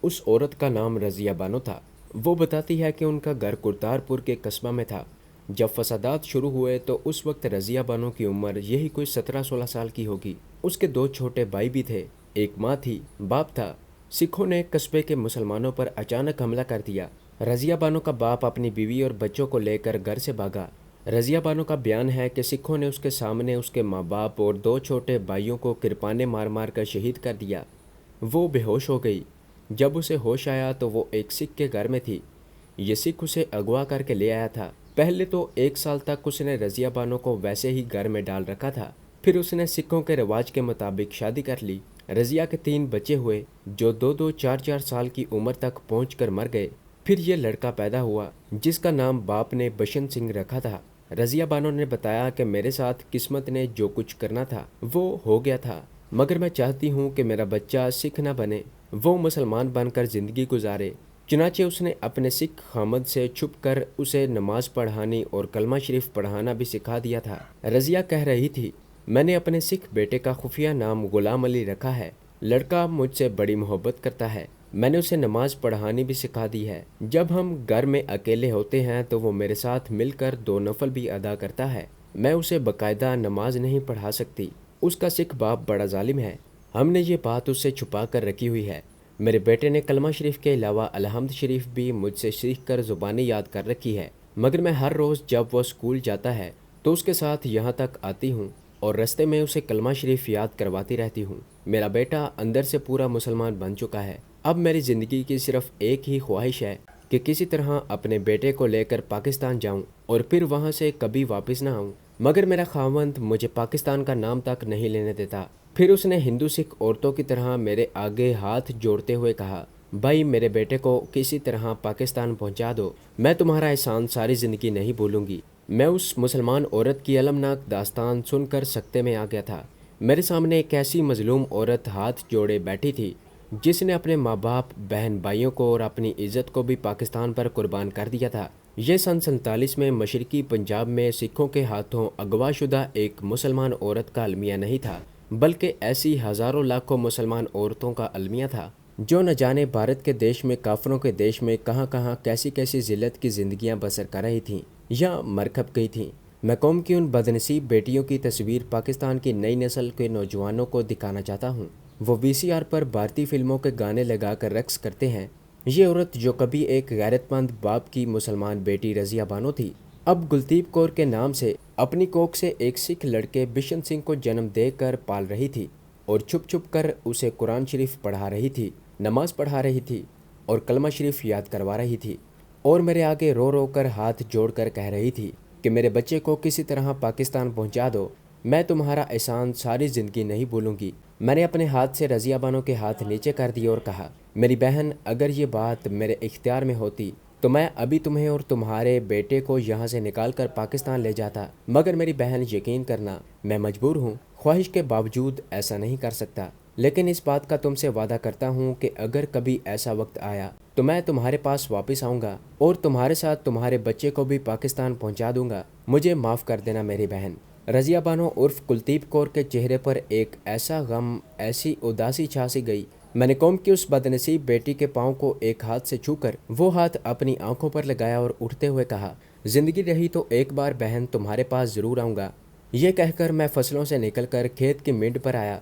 उस औरत का नाम रज़िया बानो था। वो बताती है कि उनका घर करतारपुर के कस्बा में था। जब फसादात शुरू हुए तो उस वक्त रज़िया बानो की उम्र यही कोई 17-16 साल की होगी। उसके दो छोटे भाई भी थे, एक माँ थी, बाप था। सिखों ने कस्बे के मुसलमानों पर अचानक हमला कर दिया। रज़िया बानो का बाप अपनी बीवी और बच्चों को लेकर घर से भागा। रज़िया बानो का बयान है कि सिखों ने उसके सामने उसके माँ बाप और दो छोटे भाइयों को किरपाने मार मार कर शहीद कर दिया। वो बेहोश हो गई। जब उसे होश आया तो वो एक सिख के घर में थी। ये सिख उसे अगवा करके ले आया था। पहले तो 1 साल तक उसने रज़िया बानो को वैसे ही घर में डाल रखा था। फिर उसने सिखों के रिवाज के मुताबिक शादी कर ली। रज़िया के 3 बच्चे हुए जो 2-2, 4-4 साल की उम्र तक पहुंचकर मर गए। फिर ये लड़का पैदा हुआ जिसका नाम बाप ने बसंत सिंह रखा था। रज़िया बानो ने बताया कि मेरे साथ किस्मत ने जो कुछ करना था वो हो गया था, मगर मैं चाहती हूँ कि मेरा बच्चा सिख न बने, वो मुसलमान बनकर ज़िंदगी गुजारे। चुनाचे उसने अपने सिख खामद से छुप कर उसे नमाज पढ़ानी और कलमा शरीफ पढ़ाना भी सिखा दिया था। रज़िया कह रही थी, मैंने अपने सिख बेटे का खुफिया नाम गुलाम अली रखा है। लड़का मुझसे बड़ी मोहब्बत करता है। मैंने उसे नमाज पढ़ानी भी सिखा दी है। जब हम घर में अकेले होते हैं तो वो मेरे साथ मिलकर 2 नफल भी अदा करता है। मैं उसे बाकायदा नमाज नहीं पढ़ा सकती। उसका सिख बाप बड़ा जालिम है। हमने ये बात उससे छुपा कर रखी हुई है। मेरे बेटे ने कलमा शरीफ के अलावा अलहम्द शरीफ भी मुझसे सीख कर ज़ुबानी याद कर रखी है, मगर मैं हर रोज़ जब वो स्कूल जाता है तो उसके साथ यहाँ तक आती हूँ और रास्ते में उसे कलमा शरीफ याद करवाती रहती हूँ। मेरा बेटा अंदर से पूरा मुसलमान बन चुका है। अब मेरी ज़िंदगी की सिर्फ एक ही ख्वाहिश है कि किसी तरह अपने बेटे को लेकर पाकिस्तान जाऊं और फिर वहां से कभी वापस ना आऊं, मगर मेरा खावंद मुझे पाकिस्तान का नाम तक नहीं लेने देता। फिर उसने हिंदू सिख औरतों की तरह मेरे आगे हाथ जोड़ते हुए कहा, भाई मेरे बेटे को किसी तरह पाकिस्तान पहुंचा दो, मैं तुम्हारा एहसान सारी ज़िंदगी नहीं भूलूंगी। मैं उस मुसलमान औरत की अलमनाक दास्तान सुनकर सकते में आ गया था। मेरे सामने एक ऐसी मजलूम औरत हाथ जोड़े बैठी थी जिसने अपने माँ बाप, बहन भाइयों को और अपनी इज्जत को भी पाकिस्तान पर कुर्बान कर दिया था। ये सन 47 में मशरकी पंजाब में सिखों के हाथों अगवाशुदा एक मुसलमान औरत का अलमिया नहीं था, बल्कि ऐसी हज़ारों लाखों मुसलमान औरतों का अलमिया था जो न जाने भारत के देश में, काफरों के देश में कहाँ कहाँ कैसी कैसी जिल्लत की ज़िंदगियाँ बसर कर रही थीं या मरकब गई थीं। मैं कौम की उन बदनसीब बेटियों की तस्वीर पाकिस्तान की नई नस्ल के नौजवानों को दिखाना चाहता हूँ। वो वीसीआर पर भारतीय फिल्मों के गाने लगाकर रक्स करते हैं। ये औरत जो कभी एक गैरतमंद बाप की मुसलमान बेटी रज़िया बानो थी, अब गुलदीप कौर के नाम से अपनी कोख से एक सिख लड़के बिशन सिंह को जन्म देकर पाल रही थी और छुप छुप कर उसे कुरान शरीफ पढ़ा रही थी, नमाज पढ़ा रही थी और कलमा शरीफ याद करवा रही थी और मेरे आगे रो रो कर हाथ जोड़ कर कह रही थी कि मेरे बच्चे को किसी तरह पाकिस्तान पहुंचा दो, मैं तुम्हारा एहसान सारी ज़िंदगी नहीं भूलूंगी। मैंने अपने हाथ से रज़िया बानो के हाथ नीचे कर दिए और कहा, मेरी बहन, अगर ये बात मेरे इख्तियार में होती तो मैं अभी तुम्हें और तुम्हारे बेटे को यहाँ से निकाल कर पाकिस्तान ले जाता, मगर मेरी बहन यकीन करना, मैं मजबूर हूँ, ख्वाहिश के बावजूद ऐसा नहीं कर सकता। लेकिन इस बात का तुमसे वादा करता हूँ कि अगर कभी ऐसा वक्त आया तो मैं तुम्हारे पास वापस आऊँगा और तुम्हारे साथ तुम्हारे बच्चे को भी पाकिस्तान पहुँचा दूँगा। मुझे माफ़ कर देना मेरी बहन। रज़िया बानो उर्फ कुलदीप कौर के चेहरे पर एक ऐसा गम, ऐसी उदासी छा सी गई। मैंने कौम की उस बदनसीब बेटी के पाँव को एक हाथ से छूकर वो हाथ अपनी आंखों पर लगाया और उठते हुए कहा, जिंदगी रही तो एक बार बहन तुम्हारे पास ज़रूर आऊँगा। ये कहकर मैं फसलों से निकलकर खेत की मिंड पर आया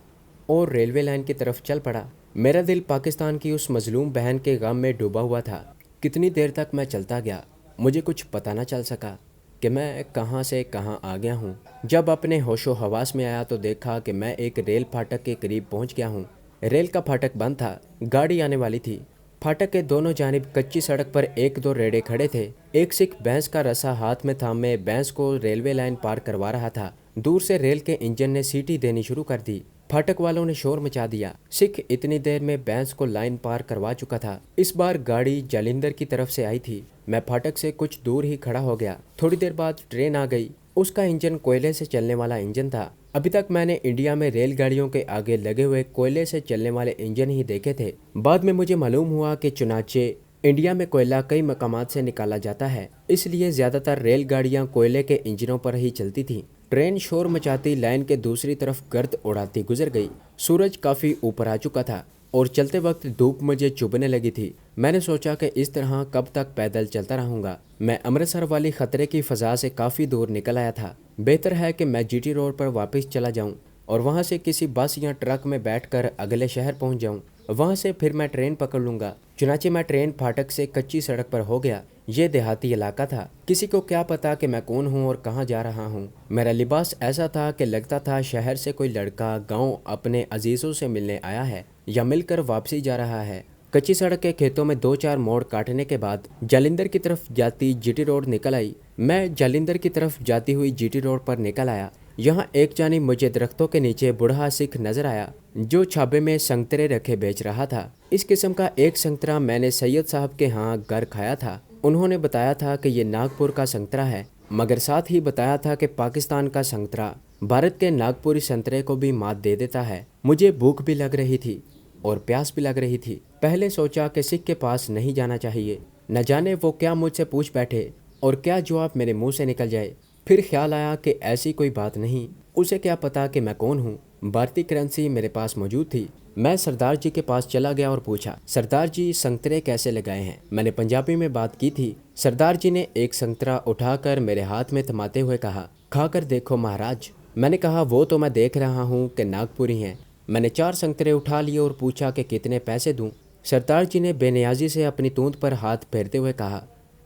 और रेलवे लाइन की तरफ चल पड़ा। मेरा दिल पाकिस्तान की उस मजलूम बहन के गम में डूबा हुआ था। कितनी देर तक मैं चलता गया, मुझे कुछ पता न चल सका कि मैं कहाँ से कहाँ आ गया हूँ। जब अपने होशो हवास में आया तो देखा कि मैं एक रेल फाटक के करीब पहुँच गया हूँ। रेल का फाटक बंद था, गाड़ी आने वाली थी। फाटक के दोनों जानिब कच्ची सड़क पर 1-2 रेड़े खड़े थे। एक सिख भैंस का रस्सा हाथ में थामे भैंस को रेलवे लाइन पार करवा रहा था। दूर से रेल के इंजन ने सीटी देनी शुरू कर दी। फाटक वालों ने शोर मचा दिया। सिख इतनी देर में भैंस को लाइन पार करवा चुका था। इस बार गाड़ी जालिंधर की तरफ से आई थी। मैं फाटक से कुछ दूर ही खड़ा हो गया। थोड़ी देर बाद ट्रेन आ गई। उसका इंजन कोयले से चलने वाला इंजन था। अभी तक मैंने इंडिया में रेलगाड़ियों के आगे लगे हुए कोयले से चलने वाले इंजन ही देखे थे। बाद में मुझे मालूम हुआ कि चुनाचे इंडिया में कोयला कई मकामात से निकाला जाता है, इसलिए ज्यादातर रेलगाड़ियां कोयले के इंजनों पर ही चलती थीं। ट्रेन शोर मचाती लाइन के दूसरी तरफ गर्द उड़ाती गुजर गई। सूरज काफी ऊपर आ चुका था। और चलते वक्त धूप मुझे चुभने लगी थी। मैंने सोचा कि इस तरह कब तक पैदल चलता रहूँगा। मैं अमृतसर वाली खतरे की फ़ज़ा से काफ़ी दूर निकल आया था। बेहतर है कि मैं जीटी रोड पर वापस चला जाऊँ और वहाँ से किसी बस या ट्रक में बैठकर अगले शहर पहुँच जाऊँ। वहाँ से फिर मैं ट्रेन पकड़ लूँगा। चुनाचे मैं ट्रेन फाटक से कच्ची सड़क पर हो गया। ये देहाती इलाका था, किसी को क्या पता कि मैं कौन हूँ और कहाँ जा रहा हूँ। मेरा लिबास ऐसा था कि लगता था शहर से कोई लड़का गांव अपने अजीज़ों से मिलने आया है या मिलकर वापसी जा रहा है। कच्ची सड़क के खेतों में 2-4 मोड़ काटने के बाद जालिंधर की तरफ जाती जीटी रोड निकल आई। मैं जालिंधर की तरफ जाती हुई जीटी रोड पर निकल आया। यहाँ एक जानिब मुझे दरख्तों के नीचे बूढ़ा सिख नजर आया जो छाबे में संतरे रखे बेच रहा था। इस किस्म का एक संतरा मैंने सैयद साहब के यहाँ घर खाया था। उन्होंने बताया था कि ये नागपुर का संतरा है, मगर साथ ही बताया था कि पाकिस्तान का संतरा भारत के नागपुरी संतरे को भी मात दे देता है। मुझे भूख भी लग रही थी और प्यास भी लग रही थी। पहले सोचा कि सिख के पास नहीं जाना चाहिए, न जाने वो क्या मुझसे पूछ बैठे और क्या जवाब मेरे मुंह से निकल जाए। फिर ख्याल आया कि ऐसी कोई बात नहीं, उसे क्या पता कि मैं कौन हूँ। भारतीय करेंसी मेरे पास मौजूद थी। मैं सरदार जी के पास चला गया और पूछा, सरदार जी संतरे कैसे लगाए हैं? मैंने पंजाबी में बात की थी। सरदार जी ने एक संतरा उठाकर मेरे हाथ में थमाते हुए कहा, खाकर देखो महाराज। मैंने कहा, वो तो मैं देख रहा हूँ कि नागपुरी हैं। मैंने 4 संतरे उठा लिए और पूछा कि कितने पैसे दूं। सरदार जी ने बेनियाजी से अपनी तूंद पर हाथ फेरते हुए कहा,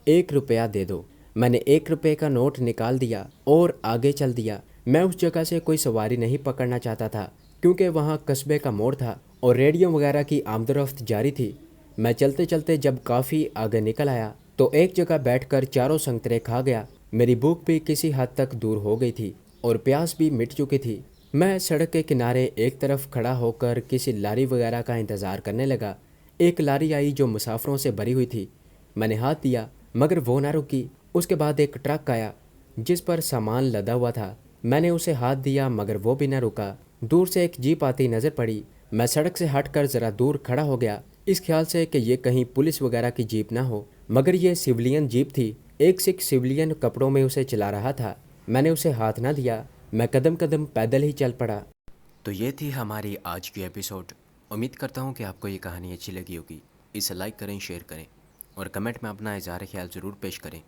1 रुपया दे दो। मैंने 1 रुपये का नोट निकाल दिया और आगे चल दिया। मैं उस जगह से कोई सवारी नहीं पकड़ना चाहता था क्योंकि वहाँ कस्बे का मोड़ था और रेडियो वगैरह की आमदोरफ्त जारी थी। मैं चलते चलते जब काफ़ी आगे निकल आया तो एक जगह बैठकर 4 संतरे खा गया। मेरी भूख भी किसी हद तक दूर हो गई थी और प्यास भी मिट चुकी थी। मैं सड़क के किनारे एक तरफ खड़ा होकर किसी लारी वगैरह का इंतज़ार करने लगा। एक लारी आई जो मुसाफिरों से भरी हुई थी। मैंने हाथ दिया मगर वो ना रुकी। उसके बाद एक ट्रक आया जिस पर सामान लदा हुआ था। मैंने उसे हाथ दिया मगर वो भी न रुका। दूर से एक जीप आती नज़र पड़ी। मैं सड़क से हटकर ज़रा दूर खड़ा हो गया, इस ख्याल से कि ये कहीं पुलिस वगैरह की जीप ना हो, मगर ये सिविलियन जीप थी। एक सिख सिविलियन कपड़ों में उसे चला रहा था। मैंने उसे हाथ ना दिया। मैं कदम कदम पैदल ही चल पड़ा। तो ये थी हमारी आज की एपिसोड। उम्मीद करता हूँ कि आपको ये कहानी अच्छी लगी होगी। इसे लाइक करें, शेयर करें और कमेंट में अपना इज़हार ख्याल ज़रूर पेश करें।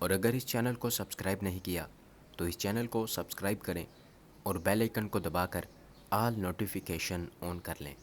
और अगर इस चैनल को सब्सक्राइब नहीं किया तो इस चैनल को सब्सक्राइब करें और बेल आइकन को दबाकर ऑल नोटिफिकेशन ऑन कर लें।